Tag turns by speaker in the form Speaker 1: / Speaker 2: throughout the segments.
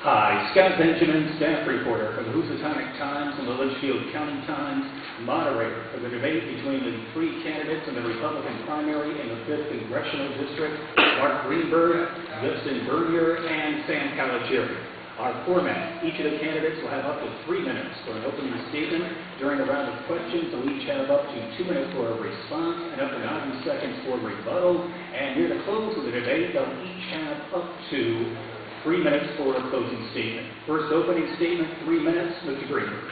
Speaker 1: Hi, Scott Benjamin, staff reporter for the Housatonic Times and the Litchfield County Times, moderator for the debate between the three candidates in the Republican primary in the 5th Congressional District, Mark Greenberg, Justin Bernier, and Sam Caligiuri. Our format: each of the candidates will have up to 3 minutes for an opening statement. During a round of questions, they'll each have up to 2 minutes for a response and up to 90 seconds for rebuttal. And near the close of the debate, they'll each have up to 3 minutes for a closing statement. First opening statement, 3 minutes, Mr. Greenberg.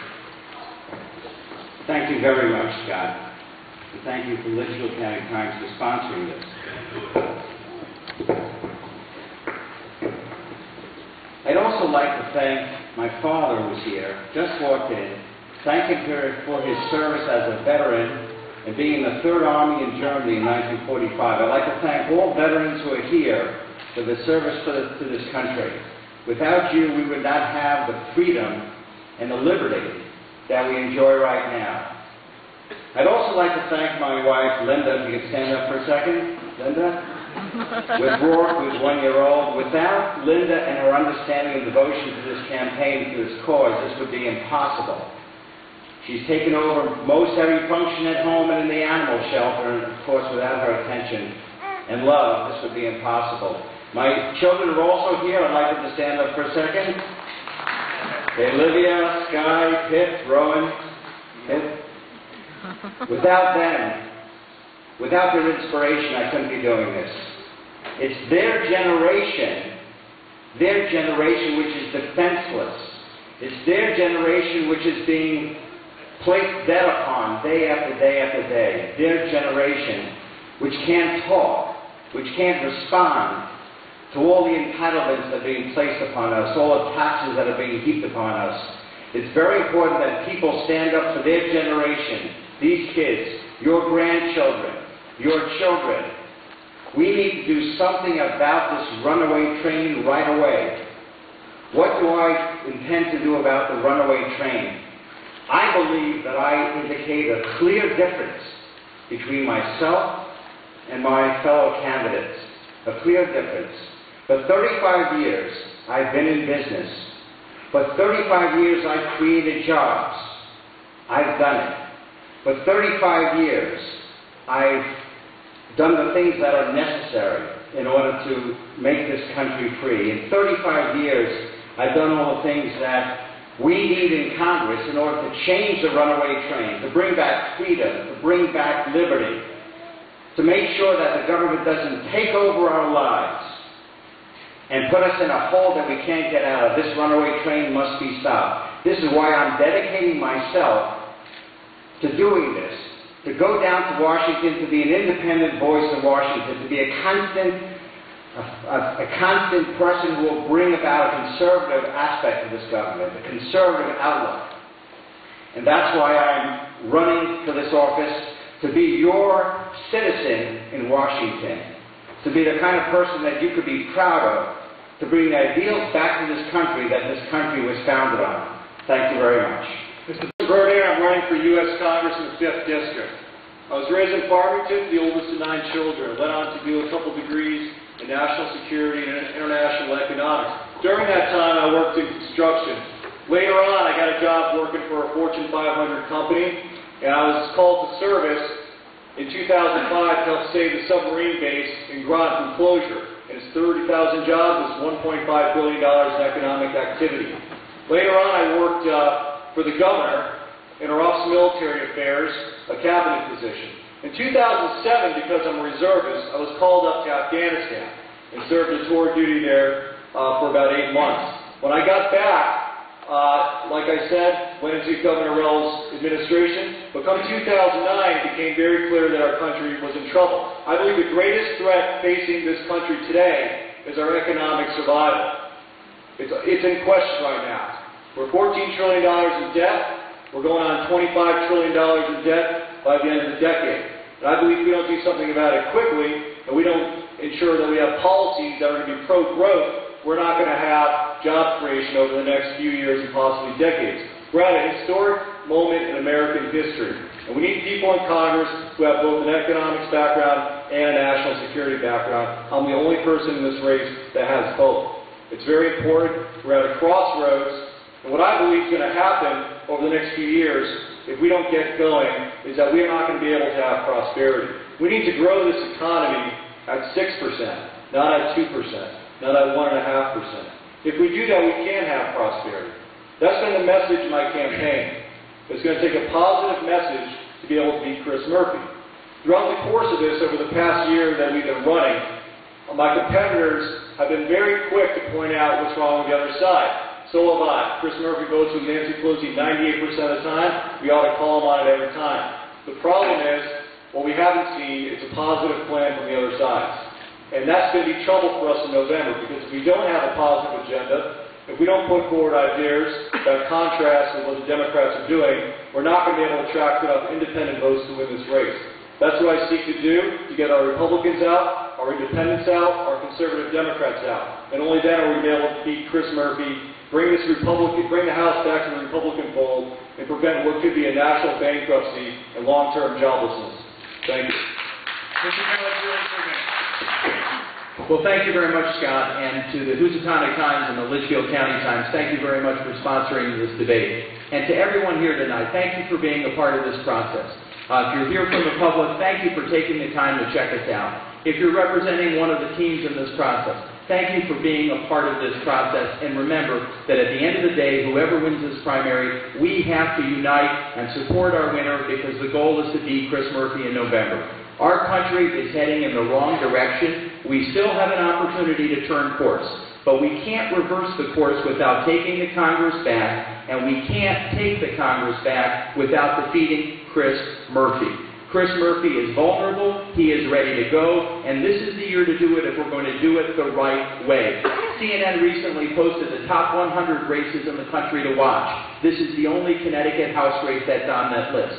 Speaker 2: Thank you very much, Scott. And thank you for Litchfield County Times for sponsoring this. I'd also like to thank my father, who was here, just walked in, thank him for his service as a veteran and being in the 3rd Army in Germany in 1945. I'd like to thank all veterans who are here for the service to this country. Without you, we would not have the freedom and the liberty that we enjoy right now. I'd also like to thank my wife, Linda, if you could stand up for a second. Linda? With Rourke, who's 1 year old. Without Linda and her understanding and devotion to this campaign, to this cause, this would be impossible. She's taken over most every function at home and in the animal shelter, and of course, without her attention and love, this would be impossible. My children are also here. I'd like them to stand up for a second. Olivia, Sky, Pitt, Rowan. Without them, without their inspiration, I couldn't be doing this. It's their generation which is defenseless. It's their generation which is being placed debt upon day after day after day. Their generation which can't talk, which can't respond to all the entitlements that are being placed upon us, all the taxes that are being heaped upon us. It's very important that people stand up for their generation, these kids, your grandchildren, your children. We need to do something about this runaway train right away. What do I intend to do about the runaway train? I believe that I indicate a clear difference between myself and my fellow candidates. A clear difference. For 35 years, I've been in business. For 35 years, I've created jobs. I've done it. For 35 years, I've done the things that are necessary in order to make this country free. In 35 years, I've done all the things that we need in Congress in order to change the runaway train, to bring back freedom, to bring back liberty, to make sure that the government doesn't take over our lives and put us in a hole that we can't get out of. This runaway train must be stopped. This is why I'm dedicating myself to doing this, to go down to Washington, to be an independent voice in Washington, to be a constant person who will bring about a conservative aspect of this government, a conservative outlook. And that's why I'm running for this office, to be your citizen in Washington, to be the kind of person that you could be proud of, to bring the ideals back to this country that this country was founded on. Thank you very much.
Speaker 3: Mr. Bernier, I'm running for U.S. Congress in the 5th District. I was raised in Farmington, the oldest of 9 children. Went on to do a couple degrees in national security and international economics. During that time, I worked in construction. Later on, I got a job working for a Fortune 500 company, and I was called to service in 2005 to help save the submarine base in Groton from closure. And its 30,000 jobs was $1.5 billion in economic activity. Later on, I worked for the governor in our Office of Military Affairs, a cabinet position. In 2007, because I'm a reservist, I was called up to Afghanistan and served a tour of duty there for about 8 months. When I got back, like I said, went into Governor Rell's administration, but come 2009, it became very clear that our country was in trouble. I believe the greatest threat facing this country today is our economic survival. It's in question right now. We're $14 trillion in debt. We're going on $25 trillion in debt by the end of the decade. And I believe if we don't do something about it quickly, and we don't ensure that we have policies that are going to be pro-growth, we're not going to have job creation over the next few years and possibly decades. We're at a historic moment in American history. And we need people in Congress who have both an economics background and a national security background. I'm the only person in this race that has both. It's very important. We're at a crossroads. And what I believe is going to happen over the next few years, if we don't get going, is that we're not going to be able to have prosperity. We need to grow this economy at 6%, not at 2%, not at 1.5%. If we do that, we can have prosperity. That's been the message of my campaign. It's going to take a positive message to be able to beat Chris Murphy. Throughout the course of this, over the past year that we've been running, my competitors have been very quick to point out what's wrong with the other side. So have I. Chris Murphy votes with Nancy Pelosi 98% of the time. We ought to call him on it every time. The problem is, what we haven't seen is a positive plan from the other side. And that's going to be trouble for us in November, because if we don't have a positive agenda, if we don't put forward ideas that contrast with what the Democrats are doing, we're not going to be able to attract enough independent votes to win this race. That's what I seek to do, to get our Republicans out, our independents out, our conservative Democrats out. And only then are we going to be able to beat Chris Murphy, bring the House back to the Republican fold, and prevent what could be a national bankruptcy and long-term joblessness. Thank you.
Speaker 1: Mr. Caligiuri. Well, thank you very much, Scott, and to the Housatonic Times and the Litchfield County Times, thank you very much for sponsoring this debate. And to everyone here tonight, thank you for being a part of this process. If you're here from the public, thank you for taking the time to check us out. If you're representing one of the teams in this process, thank you for being a part of this process. And remember that at the end of the day, whoever wins this primary, we have to unite and support our winner, because the goal is to beat Chris Murphy in November. Our country is heading in the wrong direction. We still have an opportunity to turn course, but we can't reverse the course without taking the Congress back, and we can't take the Congress back without defeating Chris Murphy. Chris Murphy is vulnerable, he is ready to go, and this is the year to do it if we're going to do it the right way. CNN recently posted the top 100 races in the country to watch. This is the only Connecticut House race that's on that list.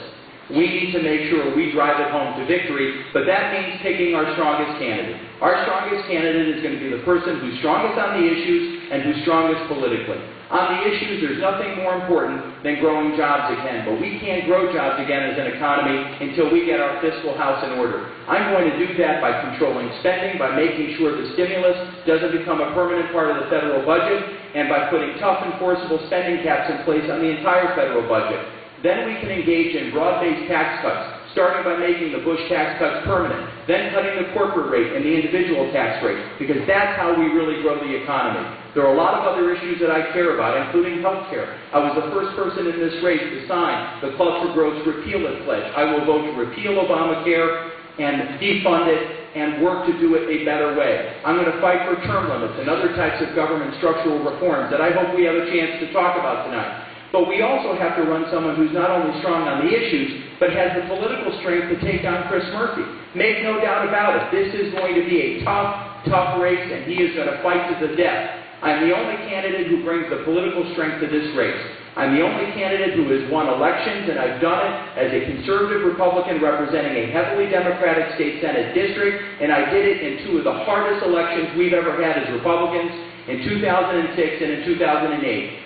Speaker 1: We need to make sure we drive it home to victory, but that means picking our strongest candidate. Our strongest candidate is going to be the person who's strongest on the issues and who's strongest politically. On the issues, there's nothing more important than growing jobs again, but we can't grow jobs again as an economy until we get our fiscal house in order. I'm going to do that by controlling spending, by making sure the stimulus doesn't become a permanent part of the federal budget, and by putting tough enforceable spending caps in place on the entire federal budget. Then we can engage in broad-based tax cuts, starting by making the Bush tax cuts permanent, then cutting the corporate rate and the individual tax rate, because that's how we really grow the economy. There are a lot of other issues that I care about, including health care. I was the first person in this race to sign the Club for Growth's Repeal It pledge. I will vote to repeal Obamacare and defund it and work to do it a better way. I'm going to fight for term limits and other types of government structural reforms that I hope we have a chance to talk about tonight. But we also have to run someone who's not only strong on the issues, but has the political strength to take on Chris Murphy. Make no doubt about it, this is going to be a tough race, and he is going to fight to the death. I'm the only candidate who brings the political strength to this race. I'm the only candidate who has won elections, and I've done it as a conservative Republican representing a heavily Democratic state Senate district, and I did it in two of the hardest elections we've ever had as Republicans, in 2006 and in 2008.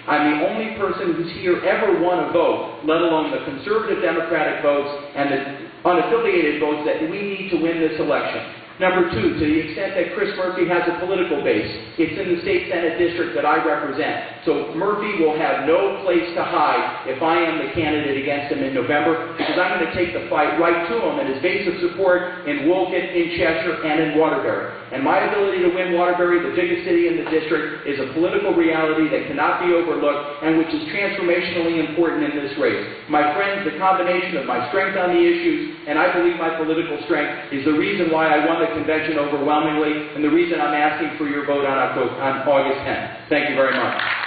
Speaker 1: I'm the only person who's here ever won a vote, let alone the conservative Democratic votes and the unaffiliated votes that we need to win this election. Number two, to the extent that Chris Murphy has a political base, it's in the state Senate district that I represent. So Murphy will have no place to hide if I am the candidate against him in November, because I'm going to take the fight right to him and his base of support in Woolgate, in Cheshire, and in Waterbury. And my ability to win Waterbury, the biggest city in the district, is a political reality that cannot be overlooked and which is transformationally important in this race. My friends, the combination of my strength on the issues and I believe my political strength is the reason why I won the convention overwhelmingly and the reason I'm asking for your vote on August 10th. Thank you very much.